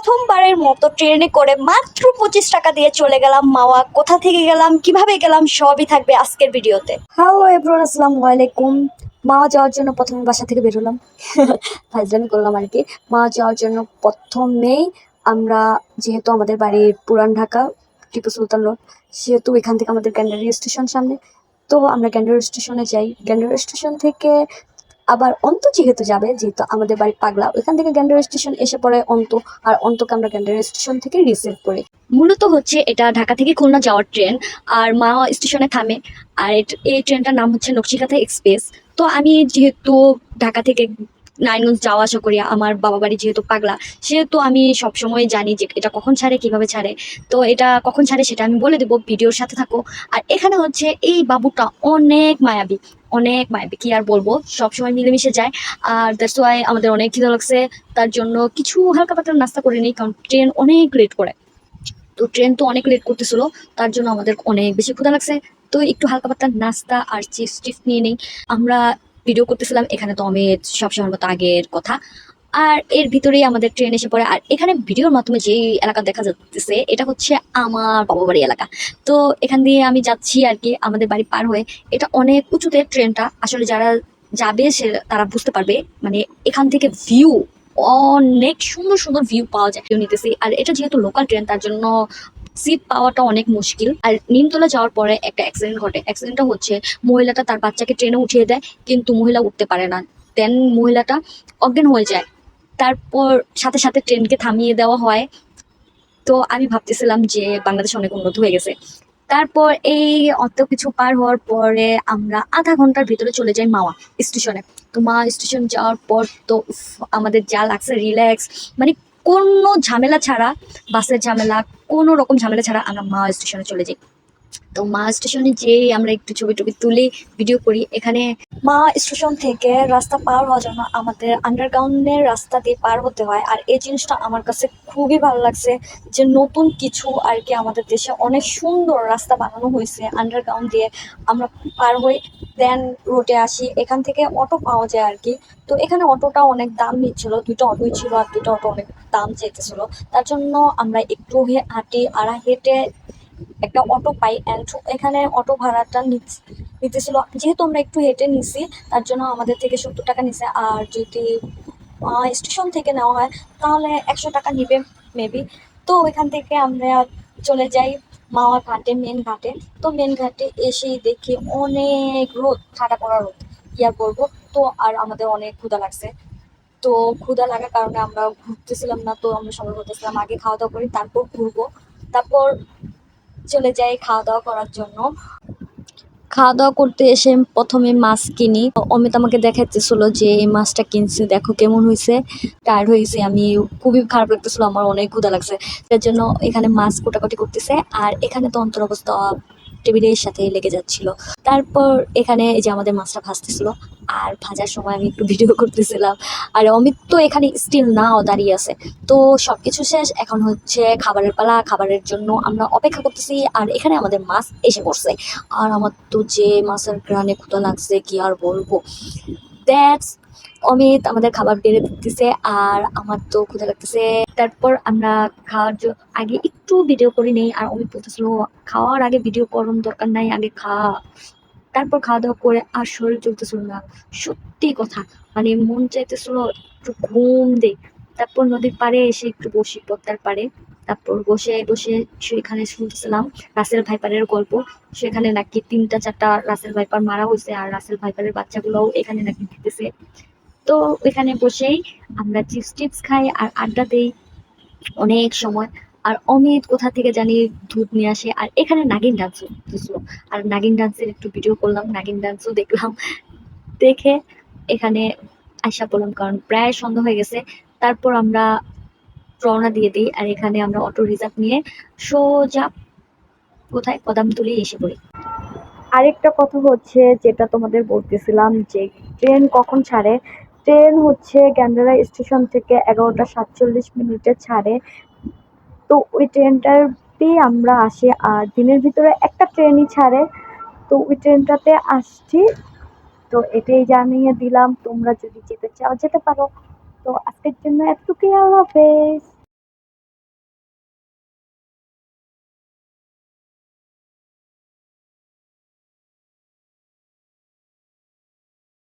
প্রথমবারের মতো ট্রেনে করে মাত্র 25 টাকা দিয়ে চলে গেলাম মাওয়া। কোথা থেকে গেলাম, কিভাবে গেলাম, সবই থাকবে আজকের ভিডিওতে। হ্যালো এভরিওয়ান, আসসালামু আলাইকুম। মাওয়া যাওয়ার জন্য প্রথমে বাসা থেকে বেরোলাম, ফাইজলামি করলাম আর কি। মাওয়া যাওয়ার জন্য প্রথমেই আমরা, যেহেতু আমাদের বাড়ি পুরান ঢাকা টিপু সুলতান রোড, সেহেতু এখান থেকে আমাদের গ্যান্ডারি স্টেশন সামনে। তো আমরা গ্যান্ডারি স্টেশনে যাই। গ্যান্ডারি স্টেশন থেকে আবার অন্ত যেহেতু যাবে, যেহেতু আমাদের বাড়ি পাগলা, ওইখান থেকে গ্যান্ডারি স্টেশন এসে পড়ে অন্ত, আর অন্তকে আমরা গ্যান্ডারি স্টেশন থেকে রিসিভ করি। মূলত হচ্ছে এটা ঢাকা থেকে খুলনা যাওয়ার ট্রেন, আর মাওয়া স্টেশনে থামে। আর এই ট্রেনটার নাম হচ্ছে নকশিকাঁথা এক্সপ্রেস। তো আমি যেহেতু ঢাকা থেকে নারায়ণগঞ্জ যাওয়া আসা করি, আমার বাবা বাড়ি যেহেতু পাগলা, সেহেতু আমি সবসময় জানি যে এটা কখন ছাড়ে, কিভাবে ছাড়ে। তো এটা কখন ছাড়ে সেটা আমি বলে দেবো, ভিডিওর সাথে থাকো। আর এখানে হচ্ছে এই বাবুটা অনেক মায়াবী, অনেক মায়াবী, কি আর বলবো, সবসময় মিলেমিশে যায়। আর দ্যাটস ওয়াই আমাদের অনেক খিদা লাগছে, তার জন্য কিছু হালকা পাতলা নাস্তা করে নিই, কারণ ট্রেন অনেক লেট করে। তো ট্রেন তো অনেক লেট করতেছিল, তার জন্য আমাদের অনেক বেশি ক্ষুধা লাগছে। তো একটু হালকা পাতলা নাস্তা আর চিপস টিপস নিয়ে নেই। আমরা ভিডিও করতেছিলাম এখানে, তো আমি সবসময় মতো আগের কথা। আর এর ভিতরেই আমাদের ট্রেন এসে পড়ে। আর এখানে ভিডিওর মাধ্যমে যে এলাকা দেখা যাচ্ছে, এটা হচ্ছে আমার বাবা বাড়ি এলাকা। তো এখান দিয়ে আমি যাচ্ছি আর কি, আমাদের বাড়ি পার হয়ে। এটা অনেক উঁচুতে ট্রেনটা, আসলে যারা যাবে সে তারা বুঝতে পারবে। মানে এখান থেকে ভিউ, অনেক সুন্দর সুন্দর ভিউ পাওয়া যায়। ভিউ নিতেছি, আর এটা যেহেতু লোকাল ট্রেন, তার জন্য সিট পাওয়াটা অনেক মুশকিল। আর নিমতলা যাওয়ার পরে একটা অ্যাক্সিডেন্ট ঘটে। অ্যাক্সিডেন্টটা হচ্ছে, মহিলাটা তার বাচ্চাকে ট্রেনে উঠিয়ে দেয়, কিন্তু মহিলা উঠতে পারে না। দেন মহিলাটা অজ্ঞান হয়ে যায়। তারপর সাথে সাথে ট্রেনকে থামিয়ে দেওয়া হয়। তো আমি ভাবতেছিলাম যে বাংলাদেশ অনেক উন্নত হয়ে গেছে। তারপর এই অত কিছু পার হওয়ার পরে আমরা আধা ঘন্টার ভিতরে চলে যাই মাওয়া স্টেশনে। তো মাওয়া স্টেশন যাওয়ার পর তো উফ, আমাদের যা লাগছে রিল্যাক্স, মানে কোনো ঝামেলা ছাড়া, বাসের ঝামেলা, কোনো রকম ঝামেলা ছাড়া আমরা মাওয়া স্টেশনে চলে যাই। তো মা স্টেশনে যেয়ে আমরা একটু ছবি টবি তুলি, ভিডিও করি। এখানে মা স্টেশন থেকে রাস্তা পার হওয়ার জন্য আমাদের আন্ডারগ্রাউন্ডের রাস্তা দিয়ে পার হতে হয়। আর এই জিনিসটা আমার কাছে খুবই ভালো লাগছে, যে নতুন কিছু আর কি, আমাদের দেশে অনেক সুন্দর রাস্তা বানানো হয়েছে আন্ডারগ্রাউন্ড দিয়ে। আমরা পার হই, দেন রোডে আসি। এখান থেকে অটো পাওয়া যায় আর কি। তো এখানে অটোটা অনেক দাম নিচ্ছিল, দুটো অটোই ছিল, আর দুটো অটো অনেক দাম চাইতেছিল। তার জন্য আমরা একটু হাঁটি, আর হেঁটে একটা অটো পাই। অ্যান্ড এখানে অটো ভাড়াটা নিতেছিল, যেহেতু আমরা একটু হেঁটে নিছি, তার জন্য আমাদের থেকে 70 টাকা নিছে। আর যদি স্টেশন থেকে নেওয়া হয় তাহলে 100 টাকা নিবে মেবি। তো ওইখান থেকে আমরা চলে যাই মাওয়া ঘাটে, মেন ঘাটে। তো মেন ঘাটে এসেই দেখি অনেক রোদ, ঠাডা পড়া রোদ, কি আর বলবো। তো আর আমাদের অনেক ক্ষুধা লাগছে। তো ক্ষুধা লাগার কারণে আমরা ঘুরতেছিলাম না, তো আমরা সবাই বলতেছিলাম আগে খাওয়া দাওয়া করি তারপর ঘুরবো। তারপর চলে যাই খাওয়া দাওয়া করার জন্য। খাওয়া দাওয়া করতে এসে প্রথমে মাছ কিনি। অমিত আমাকে দেখাচ্ছিল যে এই মাছটা কিনছি, দেখো কেমন হয়েছে। টায়ার্ড হয়েছি আমি, খুবই খারাপ লাগতেছিল, আমার অনেক ক্ষুধা লাগছে। তার জন্য এখানে মাছ কোটাকুটি করতেছে। আর এখানে তো অন্তর অবস্থা টেবিলের সাথে লেগে যাচ্ছিল। তারপর এখানে এই যে আমাদের মাছটা ভাজতেছিল, আর ভাজার সময় আমি একটু ভিডিও করতেছিলাম। আর অমিত তো এখানে স্টিল নাও দাঁড়িয়ে আছে। তো সবকিছু শেষ, এখন হচ্ছে খাবারের পালা। খাবারের জন্য আমরা অপেক্ষা করতেছি, আর এখানে আমাদের মাছ এসে পড়ছে। আর আমার তো যে মাছের ঘ্রাণে ক্ষুধা লাগছে, কি আর বলবো। দ্যাটস, অমিত আমাদের খাবার বেড়ে দিতেছে, আর আমার তো ক্ষুধা লাগতেছে। তারপর আমরা খাওয়ার আগে একটু ভিডিও করে নেই। আর অমিত বলতেছিল খাওয়ার আগে ভিডিও করার দরকার নাই, আগে তারপর খাওয়া দাওয়া করে আর শরীর চলতেছিল না, সত্যি কথা। মানে মন চাইতেছিল একটু ঘুম দেই। তারপর নদীর পাড়ে এসে একটু বসি, পদ্মার পাড়ে। তারপর বসে বসে সেখানে শুনতেছিলাম রাসেল ভাইপারের গল্প। সেখানে নাকি 3টা 4টা রাসেল ভাইপার মারা হয়েছে, আর রাসেল ভাইপারের বাচ্চাগুলোও এখানে নাকি দিতেছে। তো ওইখানে বসেই আমরা চিপস টিপস খাই আর আড্ডা দেই অনেক সময়। আর অমিত কোথা থেকে জানি দুধ নিয়ে আসে, আর এখানে নাগিন ডান্স হচ্ছিল। আর নাগিন ডান্সের একটু ভিডিও করলাম, নাগিন ডান্সও দেখলাম। দেখে এখানে আশা বললাম, কারণ প্রায় সন্ধ্যা হয়ে গেছে। তারপর আমরা রওনা দিয়ে দিই, আর এখানে আমরা অটো রিজার্ভ নিয়ে সোজা কোথায় কদমতলি এসে পড়ি। আরেকটা কথা হচ্ছে, যেটা তোমাদের বলতেছিলাম, যে ট্রেন কখন ছাড়ে। ট্রেন হচ্ছে গ্যান্ডারা স্টেশন থেকে 11টা 47 মিনিটে ছাড়ে। তো ওই ট্রেনটাতেই আমরা আসি, আর দিনের ভিতরে একটা ট্রেনই ছাড়ে। তো ওই ট্রেনটাতে আসছি। তো এটাই জানিয়ে দিলাম, তোমরা যদি যেতে চাও যেতে পারো। তো আজকের জন্য এতটুকুই, আল্লাহ হাফেজ।